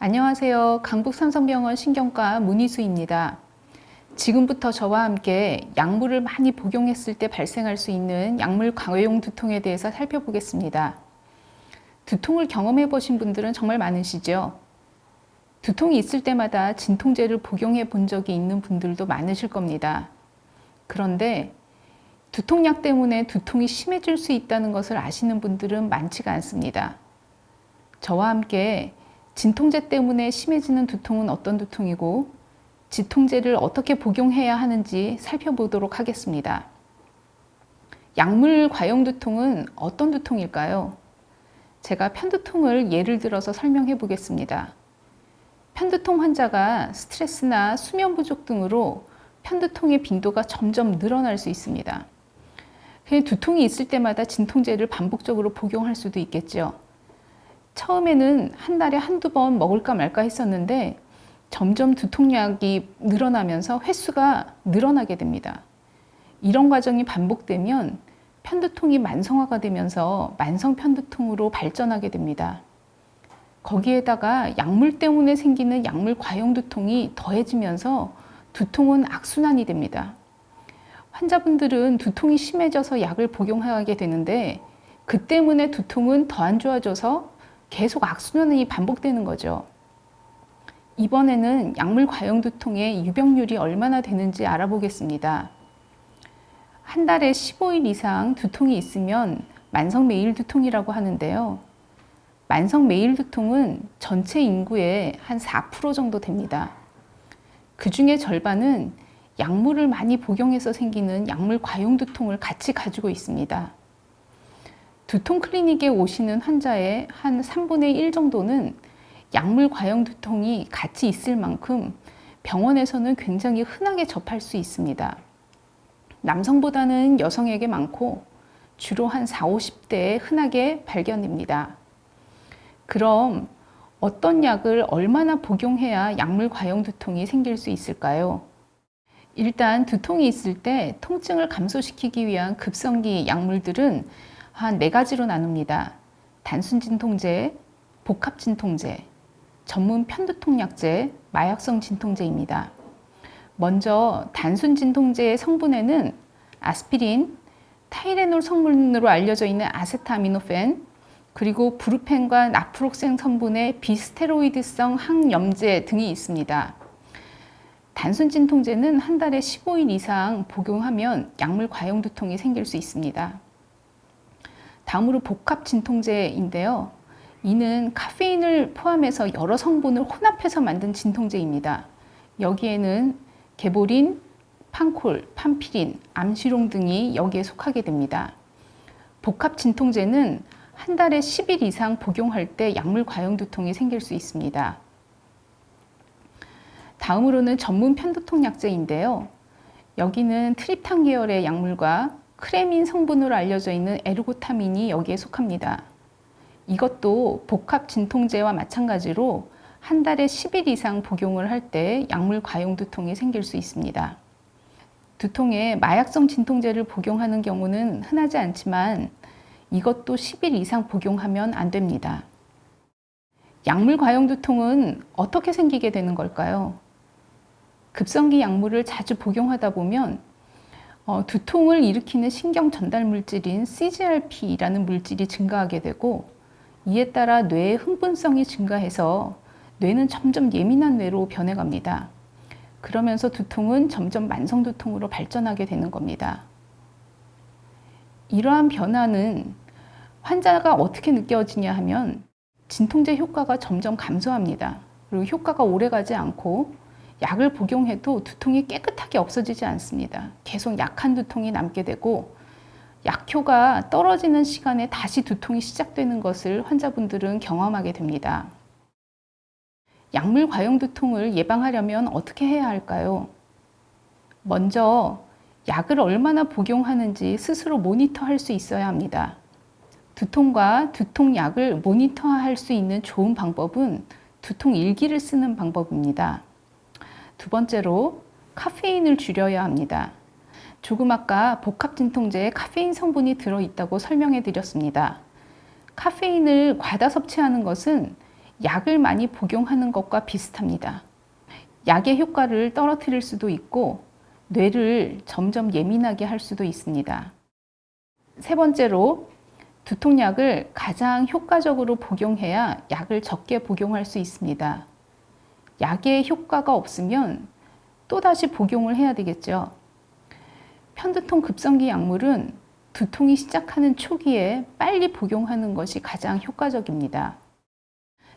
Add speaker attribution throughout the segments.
Speaker 1: 안녕하세요. 강북삼성병원 신경과 문희수입니다. 지금부터 저와 함께 약물을 많이 복용했을 때 발생할 수 있는 약물 과용 두통에 대해서 살펴보겠습니다. 두통을 경험해 보신 분들은 정말 많으시죠? 두통이 있을 때마다 진통제를 복용해 본 적이 있는 분들도 많으실 겁니다. 그런데 두통약 때문에 두통이 심해질 수 있다는 것을 아시는 분들은 많지가 않습니다. 저와 함께 진통제 때문에 심해지는 두통은 어떤 두통이고 진통제를 어떻게 복용해야 하는지 살펴보도록 하겠습니다. 약물 과용 두통은 어떤 두통일까요? 제가 편두통을 예를 들어서 설명해 보겠습니다. 편두통 환자가 스트레스나 수면 부족 등으로 편두통의 빈도가 점점 늘어날 수 있습니다. 두통이 있을 때마다 진통제를 반복적으로 복용할 수도 있겠죠. 처음에는 한 달에 한두 번 먹을까 말까 했었는데 점점 두통약이 늘어나면서 횟수가 늘어나게 됩니다. 이런 과정이 반복되면 편두통이 만성화가 되면서 만성 편두통으로 발전하게 됩니다. 거기에다가 약물 때문에 생기는 약물 과용 두통이 더해지면서 두통은 악순환이 됩니다. 환자분들은 두통이 심해져서 약을 복용하게 되는데 그 때문에 두통은 더 안 좋아져서 계속 악순환이 반복되는 거죠. 이번에는 약물 과용 두통의 유병률이 얼마나 되는지 알아보겠습니다. 한 달에 15일 이상 두통이 있으면 만성 매일 두통이라고 하는데요. 만성 매일 두통은 전체 인구의 한 4% 정도 됩니다. 그 중에 절반은 약물을 많이 복용해서 생기는 약물 과용 두통을 같이 가지고 있습니다. 두통 클리닉에 오시는 환자의 한 3분의 1 정도는 약물 과용 두통이 같이 있을 만큼 병원에서는 굉장히 흔하게 접할 수 있습니다. 남성보다는 여성에게 많고 주로 한 40, 50대에 흔하게 발견됩니다. 그럼 어떤 약을 얼마나 복용해야 약물 과용 두통이 생길 수 있을까요? 일단 두통이 있을 때 통증을 감소시키기 위한 급성기 약물들은 한 4가지로 나눕니다. 단순 진통제, 복합 진통제, 전문 편두통 약제, 마약성 진통제입니다. 먼저 단순 진통제의 성분에는 아스피린, 타이레놀 성분으로 알려져 있는 아세타미노펜, 그리고 브루펜과 나프록센 성분의 비스테로이드성 항염제 등이 있습니다. 단순 진통제는 한 달에 15일 이상 복용하면 약물 과용 두통이 생길 수 있습니다. 다음으로 복합 진통제인데요. 이는 카페인을 포함해서 여러 성분을 혼합해서 만든 진통제입니다. 여기에는 개보린, 판콜, 판피린, 암시롱 등이 여기에 속하게 됩니다. 복합 진통제는 한 달에 10일 이상 복용할 때 약물 과용 두통이 생길 수 있습니다. 다음으로는 전문 편두통 약제인데요. 여기는 트립탄 계열의 약물과 크레민 성분으로 알려져 있는 에르고타민이 여기에 속합니다. 이것도 복합 진통제와 마찬가지로 한 달에 10일 이상 복용을 할 때 약물 과용 두통이 생길 수 있습니다. 두통에 마약성 진통제를 복용하는 경우는 흔하지 않지만 이것도 10일 이상 복용하면 안 됩니다. 약물 과용 두통은 어떻게 생기게 되는 걸까요? 급성기 약물을 자주 복용하다 보면 두통을 일으키는 신경 전달 물질인 CGRP라는 물질이 증가하게 되고 이에 따라 뇌의 흥분성이 증가해서 뇌는 점점 예민한 뇌로 변해갑니다. 그러면서 두통은 점점 만성 두통으로 발전하게 되는 겁니다. 이러한 변화는 환자가 어떻게 느껴지냐 하면 진통제 효과가 점점 감소합니다. 그리고 효과가 오래가지 않고 약을 복용해도 두통이 깨끗하게 없어지지 않습니다. 계속 약한 두통이 남게 되고 약효가 떨어지는 시간에 다시 두통이 시작되는 것을 환자분들은 경험하게 됩니다. 약물 과용 두통을 예방하려면 어떻게 해야 할까요? 먼저 약을 얼마나 복용하는지 스스로 모니터할 수 있어야 합니다. 두통과 두통약을 모니터할 수 있는 좋은 방법은 두통 일기를 쓰는 방법입니다. 두 번째로 카페인을 줄여야 합니다. 조금 아까 복합 진통제에 카페인 성분이 들어있다고 설명해 드렸습니다. 카페인을 과다 섭취하는 것은 약을 많이 복용하는 것과 비슷합니다. 약의 효과를 떨어뜨릴 수도 있고 뇌를 점점 예민하게 할 수도 있습니다. 세 번째로 두통약을 가장 효과적으로 복용해야 약을 적게 복용할 수 있습니다. 약의 효과가 없으면 또다시 복용을 해야 되겠죠. 편두통 급성기 약물은 두통이 시작하는 초기에 빨리 복용하는 것이 가장 효과적입니다.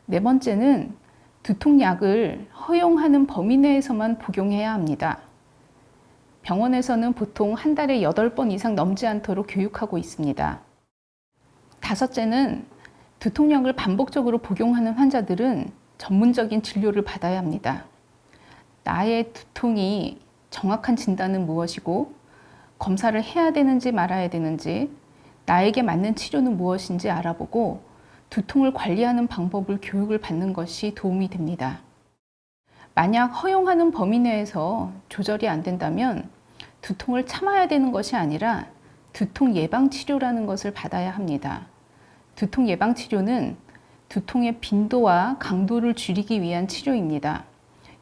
Speaker 1: 네 번째는 두통약을 허용하는 범위 내에서만 복용해야 합니다. 병원에서는 보통 한 달에 8번 이상 넘지 않도록 교육하고 있습니다. 다섯째는 두통약을 반복적으로 복용하는 환자들은 전문적인 진료를 받아야 합니다. 나의 두통이 정확한 진단은 무엇이고 검사를 해야 되는지 말아야 되는지 나에게 맞는 치료는 무엇인지 알아보고 두통을 관리하는 방법을 교육을 받는 것이 도움이 됩니다. 만약 허용하는 범위 내에서 조절이 안 된다면 두통을 참아야 되는 것이 아니라 두통 예방 치료라는 것을 받아야 합니다. 두통 예방 치료는 두통의 빈도와 강도를 줄이기 위한 치료입니다.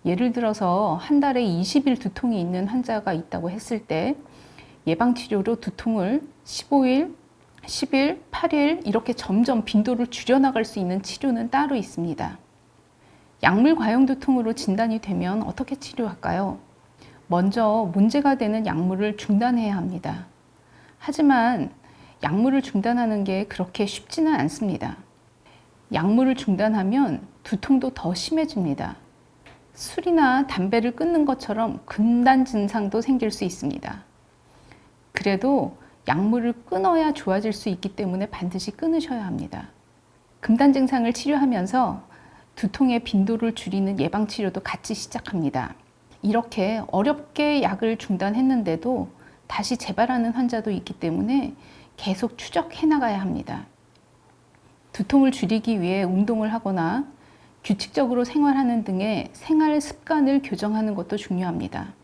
Speaker 1: 예를 들어서 한 달에 20일 두통이 있는 환자가 있다고 했을 때 예방 치료로 두통을 15일, 10일, 8일 이렇게 점점 빈도를 줄여나갈 수 있는 치료는 따로 있습니다. 약물 과용 두통으로 진단이 되면 어떻게 치료할까요? 먼저 문제가 되는 약물을 중단해야 합니다. 하지만 약물을 중단하는 게 그렇게 쉽지는 않습니다. 약물을 중단하면 두통도 더 심해집니다. 술이나 담배를 끊는 것처럼 금단 증상도 생길 수 있습니다. 그래도 약물을 끊어야 좋아질 수 있기 때문에 반드시 끊으셔야 합니다. 금단 증상을 치료하면서 두통의 빈도를 줄이는 예방 치료도 같이 시작합니다. 이렇게 어렵게 약을 중단했는데도 다시 재발하는 환자도 있기 때문에 계속 추적해 나가야 합니다. 두통을 줄이기 위해 운동을 하거나 규칙적으로 생활하는 등의 생활 습관을 교정하는 것도 중요합니다.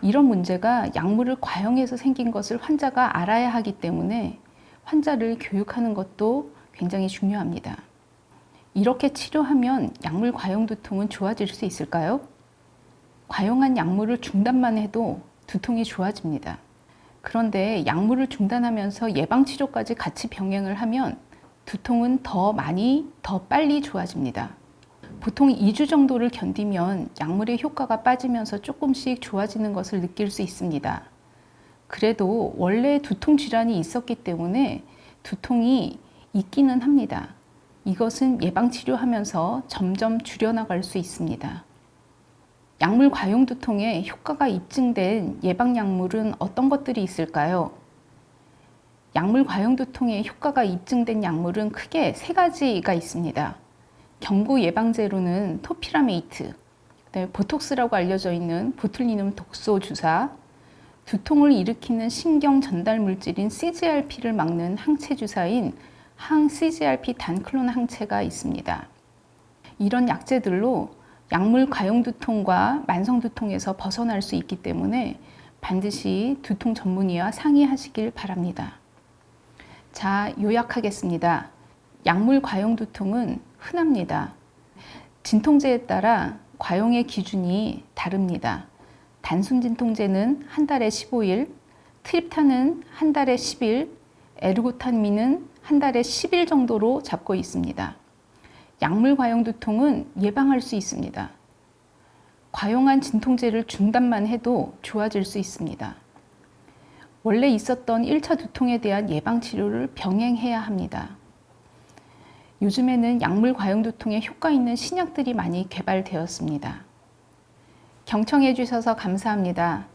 Speaker 1: 이런 문제가 약물을 과용해서 생긴 것을 환자가 알아야 하기 때문에 환자를 교육하는 것도 굉장히 중요합니다. 이렇게 치료하면 약물 과용 두통은 좋아질 수 있을까요? 과용한 약물을 중단만 해도 두통이 좋아집니다. 그런데 약물을 중단하면서 예방치료까지 같이 병행을 하면 두통은 더 많이, 더 빨리 좋아집니다. 보통 2주 정도를 견디면 약물의 효과가 빠지면서 조금씩 좋아지는 것을 느낄 수 있습니다. 그래도 원래 두통 질환이 있었기 때문에 두통이 있기는 합니다. 이것은 예방치료하면서 점점 줄여나갈 수 있습니다. 약물 과용 두통에 효과가 입증된 예방약물은 어떤 것들이 있을까요? 약물 과용 두통에 효과가 입증된 약물은 크게 3가지가 있습니다. 경구 예방제로는 토피라메이트, 보톡스라고 알려져 있는 보툴리눔 독소 주사, 두통을 일으키는 신경 전달 물질인 CGRP를 막는 항체 주사인 항 CGRP 단클론 항체가 있습니다. 이런 약제들로 약물 과용 두통과 만성 두통에서 벗어날 수 있기 때문에 반드시 두통 전문의와 상의하시길 바랍니다. 자, 요약하겠습니다. 약물 과용 두통은 흔합니다. 진통제에 따라 과용의 기준이 다릅니다. 단순 진통제는 한 달에 15일, 트립탄은 한 달에 10일, 에르고탄민은 한 달에 10일 정도로 잡고 있습니다. 약물 과용 두통은 예방할 수 있습니다. 과용한 진통제를 중단만 해도 좋아질 수 있습니다. 원래 있었던 1차 두통에 대한 예방치료를 병행해야 합니다. 요즘에는 약물 과용 두통에 효과 있는 신약들이 많이 개발되었습니다. 경청해 주셔서 감사합니다.